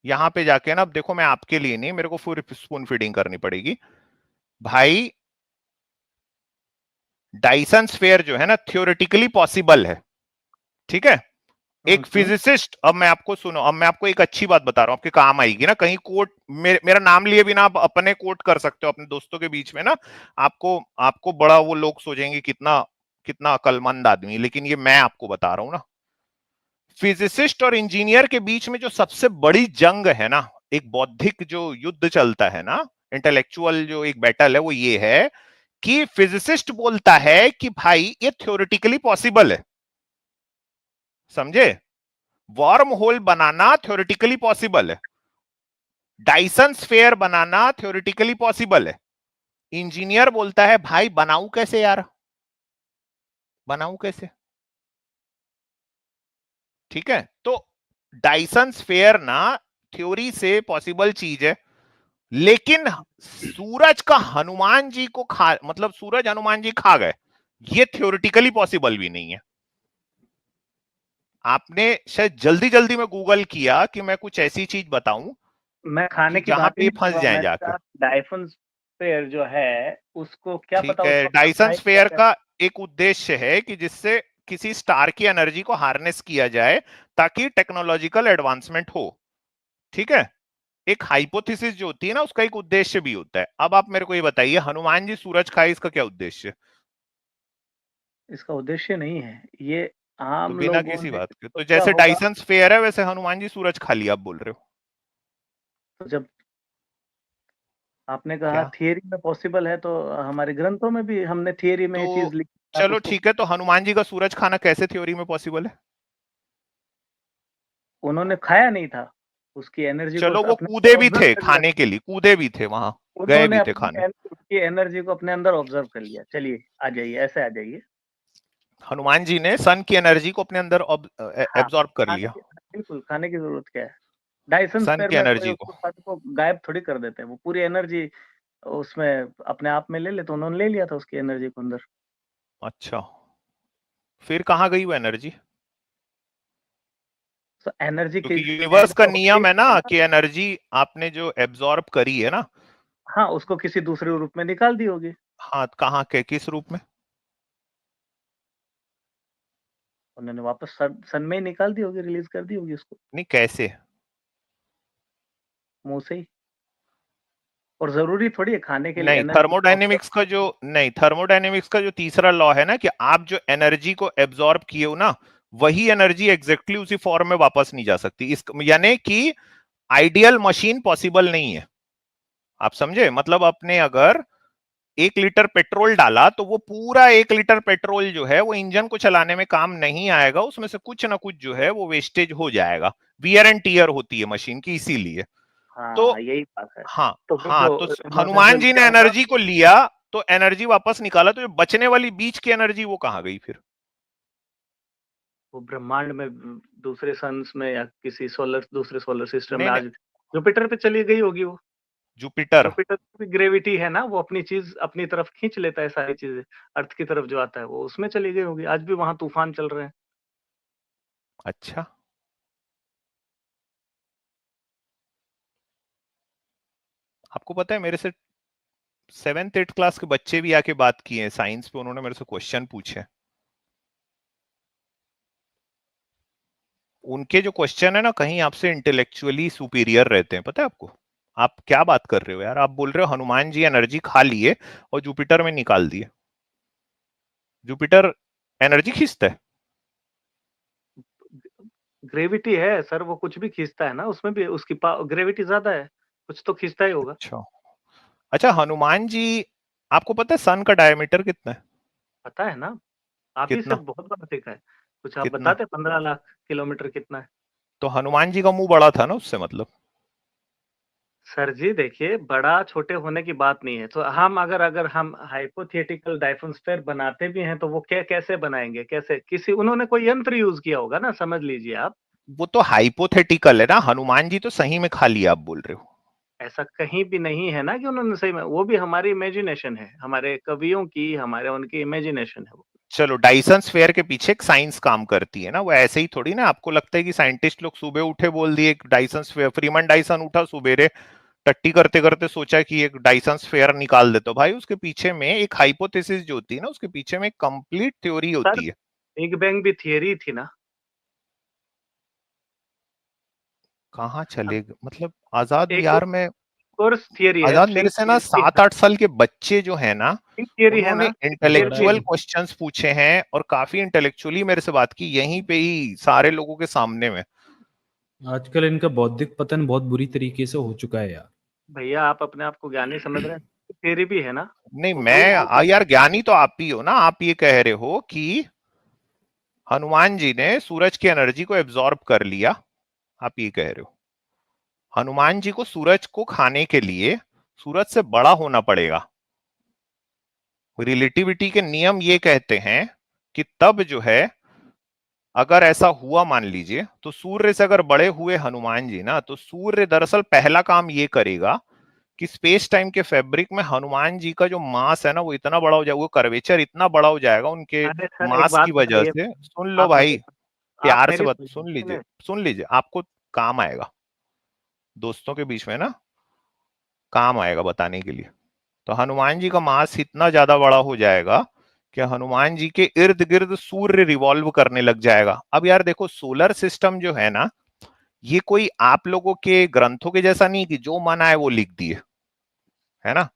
यहां पे जाके ना, अब देखो मैं आपके लिए नहीं, मेरे को फुल स्पून फीडिंग करनी पड़ेगी भाई। डाइसन स्फीयर जो है ना थ्योरेटिकली पॉसिबल है, ठीक है। एक फिजिसिस्ट, अब मैं आपको सुनो, अब मैं आपको एक अच्छी बात बता रहा हूं, आपके काम आएगी ना, कहीं कोट मेरा नाम लिए बिना आप अपने कोट कर सकते हो अपने दोस्तों के बीच में ना, आपको आपको बड़ा वो लोग सोचेंगे कितना कितना अकलमंद आदमी, लेकिन ये मैं आपको बता रहा हूं ना। फिजिसिस्ट और इंजीनियर के बीच में जो सबसे बड़ी जंग है ना, एक बौद्धिक जो युद्ध चलता है ना, इंटेलेक्चुअल जो एक बैटल है, वो ये है कि फिजिसिस्ट बोलता है कि भाई ये थ्योरेटिकली पॉसिबल है, समझे, वर्म होल बनाना थ्योरेटिकली पॉसिबल है, डाइसन स्फीयर बनाना थ्योरेटिकली पॉसिबल है। इंजीनियर बोलता है भाई बनाऊं कैसे यार, बनाऊं कैसे, ठीक है। तो डाइसन स्फीयर ना थ्योरी से पॉसिबल चीज है, लेकिन सूरज का हनुमान जी को खा, मतलब सूरज हनुमान जी खा गए, ये थ्योरेटिकली पॉसिबल भी नहीं है। आपने शायद जल्दी जल्दी में गूगल किया कि मैं कुछ ऐसी चीज बताऊं मैं खाने कि की जहां बात पे ही ये नहीं कर फंस रहा हूँ, जाए मैंने जाके। कहा डाइफन स्फीयर जो है उसको क्या ठीक पता है, उसको डाइसन apply स्फीयर कैसे- का एक उद्देश्य है कि जिससे किसी स्टार की एनर्जी को हार्नेस किया जाए ताकि टेक्नोलॉजिकल एडवांसमेंट हो, ठीक है। एक हाइपोथेसिस जो होती है ना, उसका एक उद्देश्य भी होता है। अब आप मेरे को ये बताइए, हनुमान जी सूरज खाए, इसका क्या उद्देश्य? इसका उद्देश्य नहीं है ये, तो आम बिना लोगों किसी ने बात के, तो सोचा जैसे होगा। डाइसन स्फीयर है वैसे हनुमान जी सूरज खा लिया, आप बोल रहे हो तो जब आपने कहा क्या? थियरी में पॉसिबल है, तो हमारे ग्रंथों में भी हमने थियरी में ये चीज तो लिखी, आप चलो उसको, ठीक है, तो हनुमान जी का सूरज खाना कैसे थ्योरी में पॉसिबल है? उन्होंने खाया नहीं था, उसकी एनर्जी को चलो वो अपने कूदे अंदर भी ऑब्जर्व थे कर लिया, खाने के लिए, कूदे भी थे वहां, गए उन्होंने भी थे अपनी खाने। उसकी एनर्जी को अपने अंदर ऑब्जर्व कर लिया। चलिए आ जाइए, ऐसे आ जाइए। हनुमान जी ने सन की एनर्जी को अपने अंदर हाँ, एब्जॉर्ब कर खाने लिया, की, बिल्कुल खाने की जरूरत क्या है। डाइसन सन स्फीयर की में कोई एनर्जी को। उसको सन को गायब थोड़ी कर देते हैं, वो पूरी एनर्जी उसमें अपने आप में ले ले, तो उन्होंने ले लिया था उसकी एनर्जी को अंदर। अच्छा, फिर कहाँ गई वो एनर्जी? तो एनर्जी की क्योंकि यूनिवर्स का नियम है ना ना, कि एनर्जी आपने जो एब्जॉर्ब करी है ना, हाँ उसको किसी दूसरे रूप में निकाल दी होगी, हाँ, कहाँ के किस रूप में? उन्होंने वापस सन में ही निकाल दी होगी, रिलीज कर दी होगी उसको नहीं, कैसे? मुंह से ही। और जरूरी थोड़ी है खाने के लिए नहीं, एनर्जी को। थर्मोडायनेमिक्स का जो, नहीं, थर्मोडायनेमिक्स का जो तीसरा लॉ है ना कि आप जो एनर्जी को एब्जॉर्ब किए हो ना, वही एनर्जी एग्जैक्टली उसी फॉर्म में वापस नहीं जा सकती, इस यानी कि आइडियल मशीन पॉसिबल नहीं है। आप समझे, मतलब आपने अगर 1 लीटर पेट्रोल डाला तो वो पूरा 1 लीटर पेट्रोल जो है वो इंजन को चलाने में काम नहीं आएगा, उसमें से कुछ ना कुछ जो है वो वेस्टेज हो जाएगा, वियर एंड टीयर होती है मशीन की, इसीलिए। तो हाँ यही बात है। हाँ, तो फिर हाँ, जो तो हनुमान इमर्जन जी ने क्या होगा, एनर्जी को लिया, तो एनर्जी वापस निकाला, तो जो बचने वाली बीच की एनर्जी वो कहाँ गई फिर? वो ब्रह्मांड में दूसरे सन्स में या किसी दूसरे सोलर सिस्टम नहीं, में, नहीं, आज जुपिटर पे चली गई होगी वो। जुपिटर। जुपिटर की ग्रेविटी है ना, वो अपनी चीज अपनी तरफ खींच लेता है, सारी चीजें अर्थ की तरफ जो आता है वो उसमें चली गई होगी, आज भी वहां तूफान चल रहे हैं। अच्छा, आपको पता है मेरे से 7th 8th क्लास के बच्चे भी आके बात किए हैं साइंस पे, उन्होंने मेरे से क्वेश्चन पूछे। उनके जो क्वेश्चन है ना, कहीं आपसे इंटेलेक्चुअली सुपीरियर रहते हैं, पता है आपको? आप क्या बात कर रहे हो यार, आप बोल रहे हो हनुमान जी एनर्जी खा लिए और जुपिटर में निकाल दिए। जुपिटर एनर्जी खींचता है? ग्रेविटी है सर, वो कुछ भी खींचता है ना, उसमें भी उसकी ग्रेविटी ज्यादा है, कुछ तो खींचता ही होगा। अच्छा, अच्छा, हनुमान जी, आपको पता है सन का डायमीटर कितना है? पता है ना, आप ही से कितना? बहुत बड़ा देखा है। कुछ आप कितना? बताते, 15 लाख किलोमीटर कितना है? तो हनुमान जी का मुंह बड़ा था ना उससे, मतलब। सर जी देखिए, बड़ा छोटे होने की बात नहीं है, तो हम अगर अगर हम हाइपोथेटिकल डायफोस्फीयर बनाते भी हैं, तो वो कैसे बनाएंगे, कैसे, किसी उन्होंने कोई यंत्र यूज किया होगा ना, समझ लीजिए आप। वो तो हाइपोथेटिकल है ना, हनुमान जी तो सही में खा लिया, आप बोल रहे हो। ऐसा कहीं भी नहीं है ना कि उन्होंने सही में, वो भी हमारी इमेजिनेशन है, हमारे कवियों की, हमारे उनकी इमेजिनेशन है वो। चलो, डाइसन स्फीयर के पीछे एक साइंस काम करती है ना, वो ऐसे ही थोड़ी ना, आपको लगता है कि साइंटिस्ट लोग सुबह उठे बोल दिए डाइसन स्फीयर, फ्रीमन डाइसन उठा सुबेरे, टट्टी करते करते सोचा कि एक डाइसन स्फीयर निकाल देता, भाई उसके पीछे में एक हाइपोथेसिस जो होती है ना, उसके पीछे में एक कंप्लीट थ्योरी सर, होती है। बिग बैंग भी थियरी थी ना। कहाँ अब चले मतलब, आजाद एक यार में, कोर्स थियरी है आजाद मेरे स्ट्रिंग से ना थियरी। 7 8 साल के बच्चे जो है ना, थियरी है उन्होंने ना, इंटेलेक्चुअल है। क्वेश्चंस पूछे हैं और काफी इंटेलेक्चुअली मेरे से बात की यहीं पे ही सारे लोगों के सामने में। आजकल इनका बौद्धिक पतन बहुत बुरी तरीके से हो चुका है यार। भैया आप अपने आप को ज्ञानी समझ रहे हैं, थियरी भी है ना, नहीं वो झूठ बोल सकते यार ज्ञानी तो आप ही हो ना। आप ये कह रहे हो कि हनुमान जी ने सूरज की एनर्जी को एब्जॉर्ब कर लिया, आप ये कह रहे हो। हनुमान जी को सूरज को खाने के लिए सूरज से बड़ा होना पड़ेगा। रिलेटिविटी के नियम ये कहते हैं कि तब जो है, अगर ऐसा हुआ मान लीजिए, तो सूर्य से अगर बड़े हुए हनुमान जी ना, तो सूर्य दरअसल पहला काम ये करेगा कि स्पेस टाइम के फैब्रिक में हनुमान जी का जो मास है ना वो इतना बड़ा हो जाएगा, वो कर्वेचर इतना बड़ा हो जाएगा उनके हैं। अरे सर एक मास बात की वजह बताइए, से। सुन लो आप भाई, मेरी आप प्यार से मेरी बात सुनिए। सुन लीजिए, आपको काम आएगा, दोस्तों के बीच में ना काम आएगा बताने के लिए। तो हनुमान जी का मास इतना ज्यादा बड़ा हो जाएगा कि हनुमान जी के इर्द गिर्द सूर्य रिवॉल्व करने लग जाएगा। अब यार देखो, सोलर सिस्टम जो है ना, ये कोई आप लोगों के ग्रंथों के जैसा नहीं कि जो मन आए वो लिख दिए, है ना।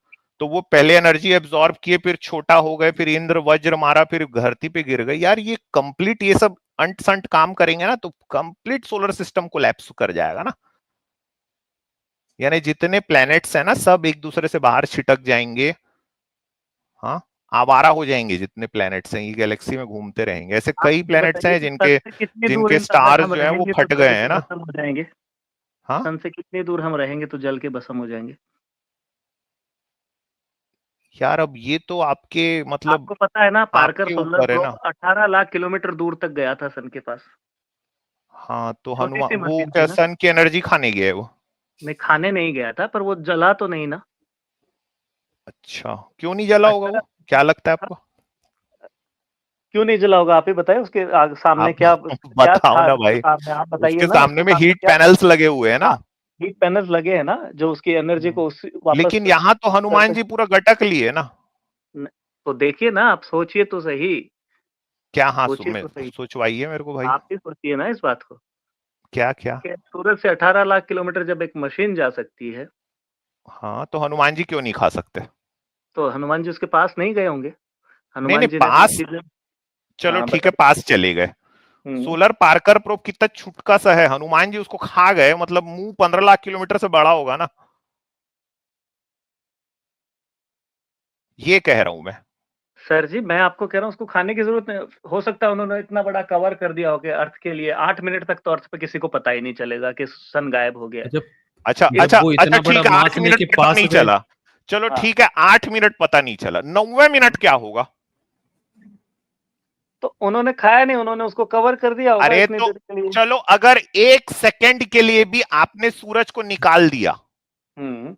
तो वो पहले एनर्जी एब्जॉर्ब किए, फिर छोटा हो गए, फिर इंद्र वज्र मारा, फिर धरती पे गिर गए। यार ये कंप्लीट, ये सब अंट संट काम करेंगे ना तो कंप्लीट सोलर सिस्टम कोलैप्स कर जाएगा ना। यानी जितने प्लैनेट्स हैं ना सब एक दूसरे से बाहर छिटक जाएंगे। हाँ, आवारा हो जाएंगे जितने प्लैनेट्स हैं, ये गैलेक्सी में घूमते रहेंगे। ऐसे आप कई ये प्लैनेट्स बताइए हैं कि सन जिनके से कितनी दूर जिनके अगर स्टार्स हम जो है वो रहेंगे तो फट जल गए के हैं ना। भस्म हो जाएंगे? हाँ, सन से कितनी दूर हम रहेंगे तो जल के भस्म हो जाएंगे? यार अब ये तो आपके मतलब आपको पता है ना, पार्कर आपके सोलर ऊपर है ना। प्रोब 18 लाख किलोमीटर दूर तक गया था सन के पास। हाँ तो छोटी सी हनुमान वो मशीन थी क्या ना। सन की एनर्जी खाने गया है वो? नहीं, खाने नहीं गया था, पर वो जला तो नहीं ना। अच्छा, क्यों नहीं जला होगा अच्छा, वो, क्या लगता है आपको? क्यों नहीं जला होगा? आप ही बताइए, उसके सामने आप क्या क्या बताओ था ना उसके भाई। सामने, आप बताइए उसके ना, सामने उसके में सामने हीट क्या। पैनल्स लगे हुए हैं ना। हाँ, हीट पैनल्स लगे हैं ना, जो उसकी एनर्जी को वापस लेकिन यहाँ तो हनुमान सरफेस। जी पूरा गटक लिए ना। तो देखिए ना, आप सोचिए तो सही। क्या? हाँ, सोचिए तो सही। सोचवाइए मेरे को भाई। आप ही सोचिए ना इस बात को, क्या क्या? कि सूरज से 18 लाख किलोमीटर जब एक मशीन जा सकती है, हाँ तो हनुमान जी क्यों नहीं खा सकते? तो हनुमान जी उसके पास नहीं गए होंगे? नहीं नहीं, हनुमान जी ने तो पास, चीजें। चलो हाँ ठीक है, बताइए। पास चले गए। हम्म। सोलर पार्कर प्रोब कितना छुटका सा है, हनुमान जी उसको खा गए, मतलब मुंह 15 लाख किलोमीटर से बड़ा होगा ना। ये कह रहा हूं मैं। सर जी, मैं आपको कह रहा हूँ उसको खाने की जरूरत नहीं। हो सकता है उन्होंने इतना बड़ा कवर कर दिया हो कि अर्थ के लिए 8 मिनट तक तो अर्थ पे किसी को पता ही नहीं चलेगा कि सन गायब हो गया है। अच्छा, अच्छा जब अच्छा वो अच्छा, इतना बड़ा ठीक है, मास 8 मिनट लेके पता पास नहीं गए। चला। चलो हाँ, ठीक है, 8 मिनट पता नहीं चला, 9वें मिनट क्या होगा? तो उन्होंने खाया नहीं, उन्होंने उसको कवर कर दिया होगा अरे इतनी तो देर के लिए। चलो, अगर 1 सेकंड के लिए भी आपने सूरज को निकाल दिया हम्म।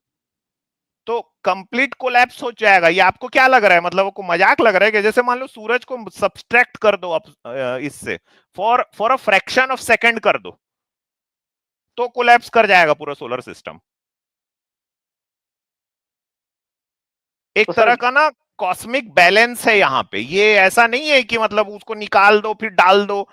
तो कंप्लीट कोलैप्स हो जाएगा। ये आपको क्या लग रहा है, मतलब आपको मजाक लग रहा है कि जैसे मान लो सूरज को सब्सट्रैक्ट कर दो आप इससे, for a fraction of second कर दो, तो कोलैप्स कर जाएगा पूरा सोलर सिस्टम। एक तो तरह सर, का ना कॉस्मिक बैलेंस है यहाँ पे। ये ऐसा नहीं है कि मतलब उसको निकाल दो फिर डाल दो।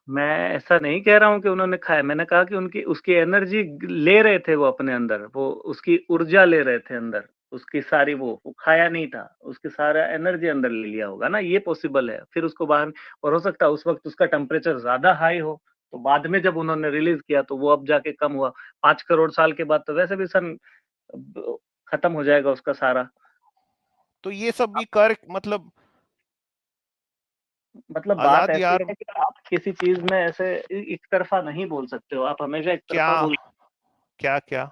मैं ऐसा नहीं कह रहा हूं कि उन्होंने खाया। मैंने कहा कि उनकी उसकी एनर्जी ले रहे थे वो अपने अंदर, वो उसकी ऊर्जा ले रहे थे अंदर, उसकी सारी वो खाया नहीं था, उसकी सारा एनर्जी अंदर ले लिया होगा ना, ये पॉसिबल है। फिर उसको बाहर, और हो सकता है उस वक्त उसका टेम्परेचर ज्यादा हाई हो, तो बाद में जब उन्होंने रिलीज किया तो वो अब जाके कम हुआ। 5 करोड़ साल के बाद तो वैसे भी सन खत्म हो जाएगा उसका सारा। तो ये सब भी कर मतलब मतलब बात आजाद ऐसी यार। है कि आप किसी चीज में ऐसे एक तरफा नहीं बोल सकते हो। आप हमेशा एक क्या तरफा बोल, क्या क्या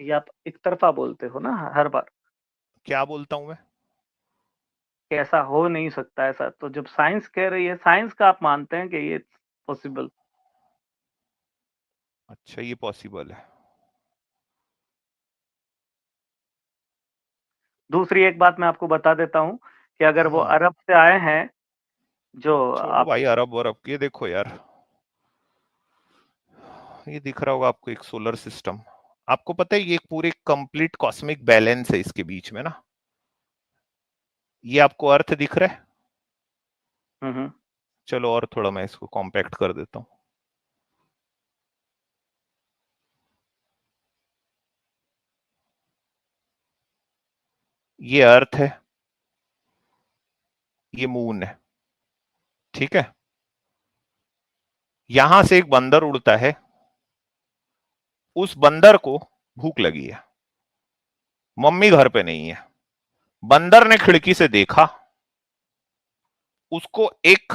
ये आप एक तरफा बोलते हो ना हर बार, क्या बोलता हूं मैं? कि ऐसा हो नहीं सकता ऐसा। तो जब साइंस कह रही है, साइंस का आप मानते हैं कि ये पॉसिबल। अच्छा, ये पॉसिबल है। दूसरी एक बात मैं आपको बता देता हूँ, कि अगर वो हम्म। अरब से आए हैं, जो छोड़ो आप, भाई अरब वरब, ये देखो यार, ये दिख रहा होगा आपको एक सोलर सिस्टम। आपको पता है ये एक पूरे कंप्लीट कॉस्मिक बैलेंस है इसके बीच में ना। ये आपको अर्थ दिख रहा है? हम्म, चलो और थोड़ा मैं इसको कॉम्पैक्ट कर देता हूँ। ये अर्थ है, ये मून है, ठीक है। यहां से एक बंदर उड़ता है, उस बंदर को भूख लगी है, मम्मी घर पे नहीं है, बंदर ने खिड़की से देखा, उसको एक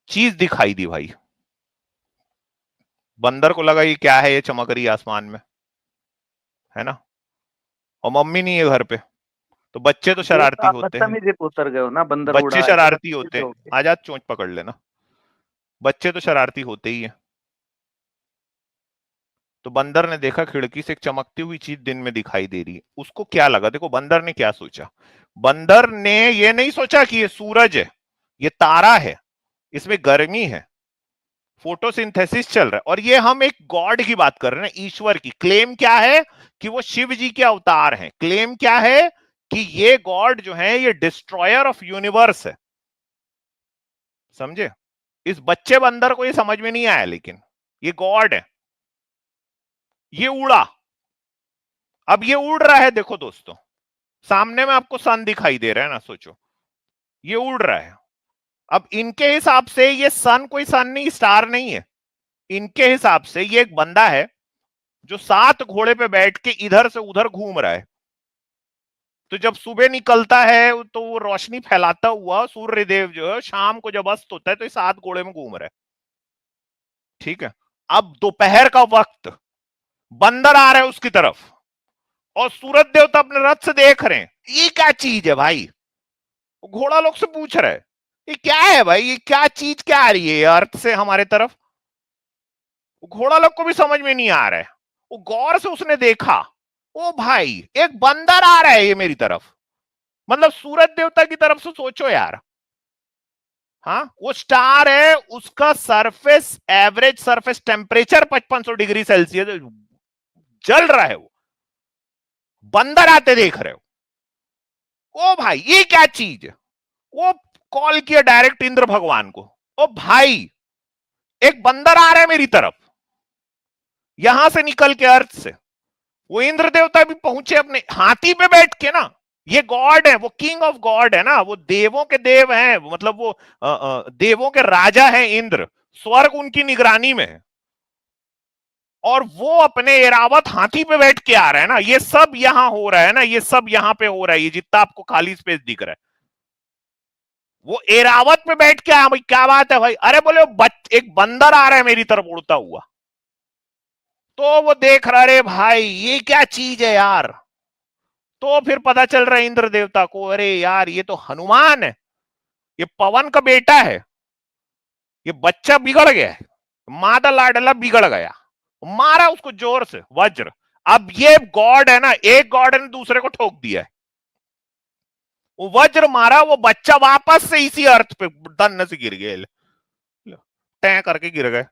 चीज दिखाई दी भाई, बंदर को लगा ये क्या है, ये चमक रही है आसमान में, है ना, और मम्मी नहीं है घर पे, तो बच्चे तो ये शरारती आप होते हैं, बदतमीजी पे उतर गए हो ना, बंदर बच्चे उड़ा है तो शरारती बदतमीज होते हैं, हो गए। आजाद चोंच पकड़ लेना, बच्चे तो शरारती होते ही हैं। तो बंदर ने देखा खिड़की से एक चमकती हुई चीज दिन में दिखाई दे रही है, उसको क्या लगा, देखो बंदर ने क्या सोचा, बंदर ने ये नहीं सोचा कि ये सूरज है, ये तारा है, इसमें गर्मी है, फोटोसिंथेसिस चल रहा है, और ये हम एक गॉड की बात कर रहे हैं, ईश्वर की। क्लेम क्या है कि वो शिव जी के अवतार हैं, क्लेम क्या है कि ये गॉड जो है ये डिस्ट्रॉयर ऑफ यूनिवर्स है, समझे। इस बच्चे बंदर को ये समझ में नहीं आया, लेकिन ये गॉड है, ये उड़ा, अब ये उड़ रहा है, देखो दोस्तों सामने में आपको सन दिखाई दे रहा है ना, सोचो ये उड़ रहा है, अब इनके हिसाब से ये सन कोई सन नहीं, स्टार नहीं है, इनके हिसाब से ये एक बंदा है जो 7 घोड़े पे बैठ के इधर से उधर घूम रहा है। तो जब सुबह निकलता है तो वो रोशनी फैलाता हुआ सूर्य देव जो है, शाम को जब अस्त होता है तो ये 7 घोड़े में घूम रहा है, ठीक है। अब दोपहर का वक्त बंदर आ रहा है उसकी तरफ, और सूरज देवता अपने रथ से देख रहे हैं, ये क्या चीज है भाई, घोड़ा लोग से पूछ रहे हैं ये क्या है भाई, ये क्या चीज क्या आ रही है अर्थ से हमारे तरफ, घोड़ा लोग को भी समझ में नहीं आ रहा है। वो गौर से उसने देखा, ओ भाई एक बंदर आ रहा है ये मेरी तरफ, मतलब सूरज देवता की तरफ से सोचो यार, हाँ वो स्टार है, उसका surface average surface temperature 5500 degree Celsius जल रहा है, वो बंदर आते देख रहे हो, ओ भाई ये क्या चीज है, वो कॉल किया डायरेक्ट इंद्र भगवान को, ओ भाई एक बंदर आ रहा है मेरी तरफ, यहां से निकल के अर्थ से। वो इंद्र देवता भी पहुंचे अपने हाथी पे बैठ के ना, ये गॉड है, वो किंग ऑफ गॉड है ना, वो देवों के देव हैं, मतलब वो देवों के राजा हैं इंद्र, स्वर्ग उनकी निगरानी में है, और वो अपने एरावत हाथी पे बैठ के आ रहा है ना, ये सब यहां हो रहा है ना, ये सब यहां पे हो रहा है, ये जितना आपको खाली स्पेस दिख रहा है, वो एरावत पे बैठ के आया भाई, क्या बात है भाई, अरे बोले एक बंदर आ रहा है मेरी तरफ उड़ता हुआ, तो वो देख रहा रे भाई ये क्या चीज है यार, तो फिर पता चल रहा है इंद्र देवता को, अरे यार ये तो हनुमान है, ये पवन का बेटा है, ये बच्चा बिगड़ गया है, मादा लाडला बिगड़ गया, मारा उसको जोर से वज्र, अब ये गॉड है ना, एक गॉड ने दूसरे को ठोक दिया है, वो वज्र मारा, वो बच्चा वापस से इसी अर्थ पे धन्न से गिर गया, तय करके गिर गए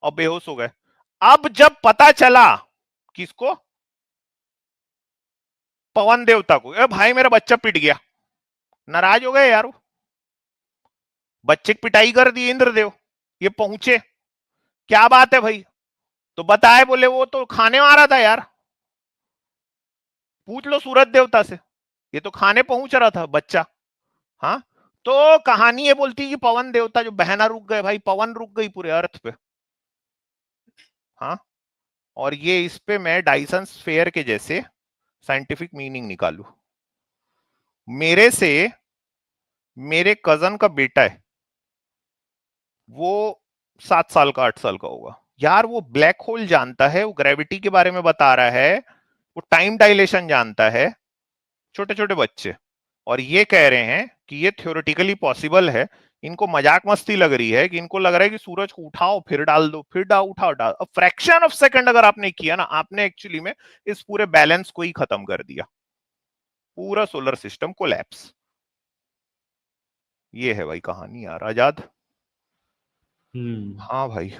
और बेहोश हो गए। अब जब पता चला किसको, पवन देवता को, ए भाई मेरा बच्चा पिट गया, नाराज हो गए यार, बच्चे की पिटाई कर दी इंद्रदेव, ये पहुंचे क्या बात है भाई, तो बताए, बोले वो तो खाने आ रहा था यार, पूछ लो सूरज देवता से, ये तो खाने पहुंच रहा था बच्चा, हाँ। तो कहानी ये बोलती है कि पवन देवता जो बहना रुक गए भाई, पवन रुक गई पूरे अर्थ पे, हाँ। और ये इस पे मैं डाइसन स्फेयर के जैसे साइंटिफिक मीनिंग निकालू, मेरे से मेरे कजन का बेटा है, वो 7 साल का 8 साल का होगा यार, वो ब्लैक होल जानता है, वो ग्रेविटी के बारे में बता रहा है, वो टाइम डायलेशन जानता है, छोटे छोटे बच्चे, और ये कह रहे हैं कि ये थ्योरेटिकली पॉसिबल है, इनको मजाक मस्ती लग रही है, कि इनको लग रहा है कि सूरज को उठाओ फिर डाल दो, फिर उठाओ डाल, फ्रैक्शन ऑफ सेकंड अगर आपने किया ना, आपने एक्चुअली में इस पूरे बैलेंस को ही खत्म कर दिया, पूरा सोलर सिस्टम कोलैप्स। ये है भाई कहानी यार आजाद। हाँ भाई,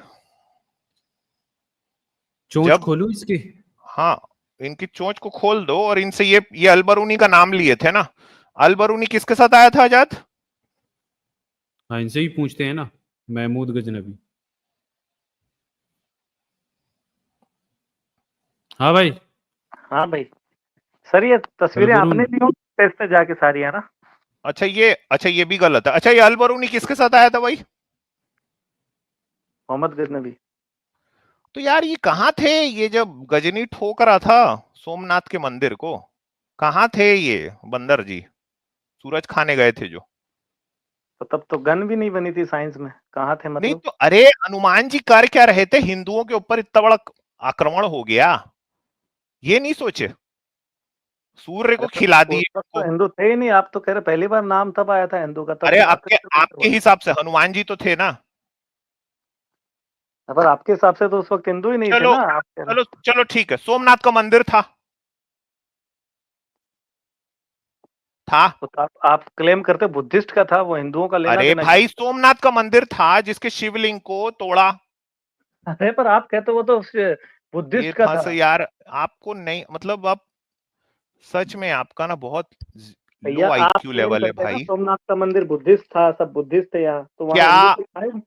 चोंच जब खोलूं इसकी? हाँ इनकी चोंच को खोल दो, और इनसे ये अलबरूनी का नाम लिए थे ना, अलबरूनी किसके साथ आया था आजाद? हाँ इनसे ही पूछते हैं ना, महमूद गजनबी। हाँ भाई। हाँ भाई, सर ये तस्वीरें अलबरून। आपने ली हो टेस्ट में जाके सारी, है ना? अच्छा ये भी गलत है। अच्छा ये अल बरूनी किसके साथ आया था भाई? मोहम्मद गजनवी। तो यार ये कहाँ थे ये जब गजनी ठोक रहा था सोमनाथ के मंदिर को? कहाँ थे ये बंदर जी? सूरज खाने गए थे जो। तो तब तो गन भी नहीं बनी थी साइंस में, कहाँ थे नहीं मतलब? तो अरे हनुमान जी कर क्या रहे थे? हिंदुओं के ऊपर इतना बड़ा आक्रमण हो गया, ये नहीं सोचे? सूर्य को अरे पर खिला उस दिए वक्त तो को। हिंदू थे ही नहीं, आप तो कह रहे पहली बार नाम तब आया था हिंदू का, तब अरे दिखाते आपके थे मंदिर आपके वो। हिसाब से हनुमान जी तो थे ना? पर आपके हिसाब से तो उस वक्त हिंदू ही नहीं थे चलो ना, आप कह रहे चलो चलो ठीक है, सोमनाथ का मंदिर था था हो। तो आप क्लेम करते बुद्धिस्ट का था, वो हिंदुओं का लेना अरे देना भाई क्या? सोमनाथ का मंदिर था जिसके शिवलिंग को तोड़ा। अरे पर आप कहते वो तो ये बुद्धिस्ट का था था। सर यार, आपको नहीं मतलब आप सच में आपका ना बहुत भैया लो आप आईक्यू क्लेम लेवल है करते हैं ना भाई। सोमनाथ का मंदिर बुद्धिस्ट था, सब बुद्धिस्ट थे यहाँ, तो वहाँ क्या हिंदू तो आए।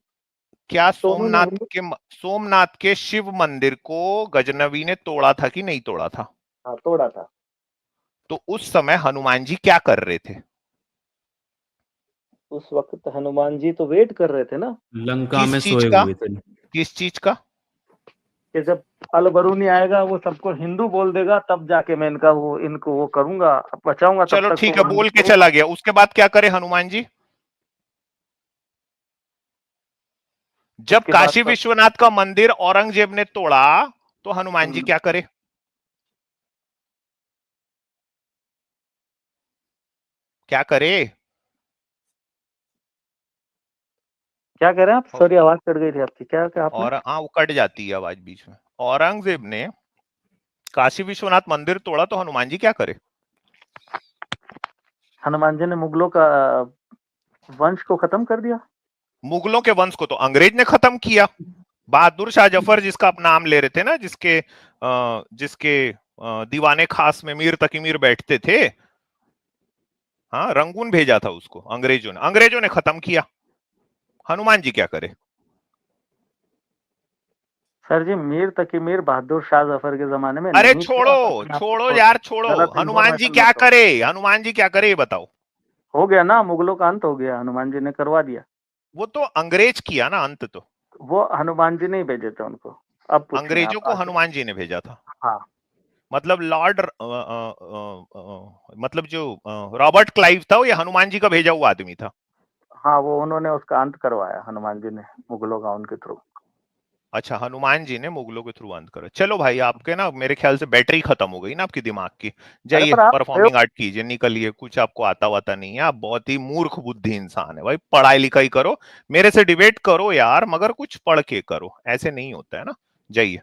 क्या तो उन्होंने हिंदू, सोमनाथ के शिव मंदिर को गजनवी ने तोड़ा था कि नहीं तोड़ा था? हाँ तोड़ा था। तो उस समय हनुमान जी क्या कर रहे थे? उस वक्त हनुमान जी तो वेट कर रहे थे ना, लंका किस में चीज सोए का? हुए थे। किस चीज का? कि जब अल बरूनी आएगा वो सबको हिंदू बोल देगा, तब जाके मैं इनको वो करूंगा, बचाऊंगा, तब चलो तक ठीक तो है, बोल के हिंदू। चला गया, उसके बाद क्या करे हनुमान जी? जब उसके बाद काशी तो विश्वनाथ का मंदिर औरंगजेब ने तोड़ा तो हनुमान जी क्या करे? क्या करे? क्या कह रहे हैं आप? सॉरी आवाज कट गई थी आपकी, क्या क्या आपने? और हाँ वो कट जाती है आवाज बीच में। औरंगजेब ने काशी विश्वनाथ मंदिर तोड़ा तो हनुमान जी क्या करे? हनुमान जी ने मुगलों का वंश को खत्म कर दिया। मुगलों के वंश को तो अंग्रेज ने खत्म किया। बहादुर शाह जफर जिसका आप नाम ले रहे थे ना, जिसके दीवाने खास में मीर तकी मीर बैठते थे, हाँ रंगून भेजा था उसको अंग्रेजों ने खत्म किया। हनुमान जी क्या करे? सर जी, मीर तकी मीर बहादुर शाह जफर के जमाने में अरे नहीं थे, आप छोड़ो अपने आप छोड़ो को यार छोड़ो, गलत हनुमान जी इंफॉर्मेशन क्या मत दो। करे? हनुमान जी क्या करे ये बताओ। हो गया ना, मुगलों का अंत हो गया, हनुमान जी ने करवा दिया। वो तो अंग्रेज किया ना अंत तो। वो हनुमान जी नहीं भेजे थे उनको। अब पूछिए अंग्रेजों आप को आगे। हनुमान जी ने भेजा था। हाँ मतलब मतलब जो रॉबर्ट क्लाइव था वो ये हनुमान जी का भेजा हुआ आदमी था। हाँ, वो उन्होंने उसका अंत करवाया हनुमान जी ने, मुगलों का, उनके थ्रू। अच्छा हनुमान जी ने मुगलों के थ्रू अंत करा। चलो भाई आपके ना मेरे ख्याल से बैटरी खत्म हो गई ना आपकी दिमाग की। अरे जाइए पर आप परफॉर्मिंग आर्ट कीजिए, निकलिए, कुछ आपको आता वाता नहीं है, आप बहुत ही मूर्ख बुद्धि इंसान है भाई। पढ़ाई लिखाई करो, मेरे से डिबेट करो यार, मगर कुछ पढ़ के करो, ऐसे नहीं होता है ना। जाइए।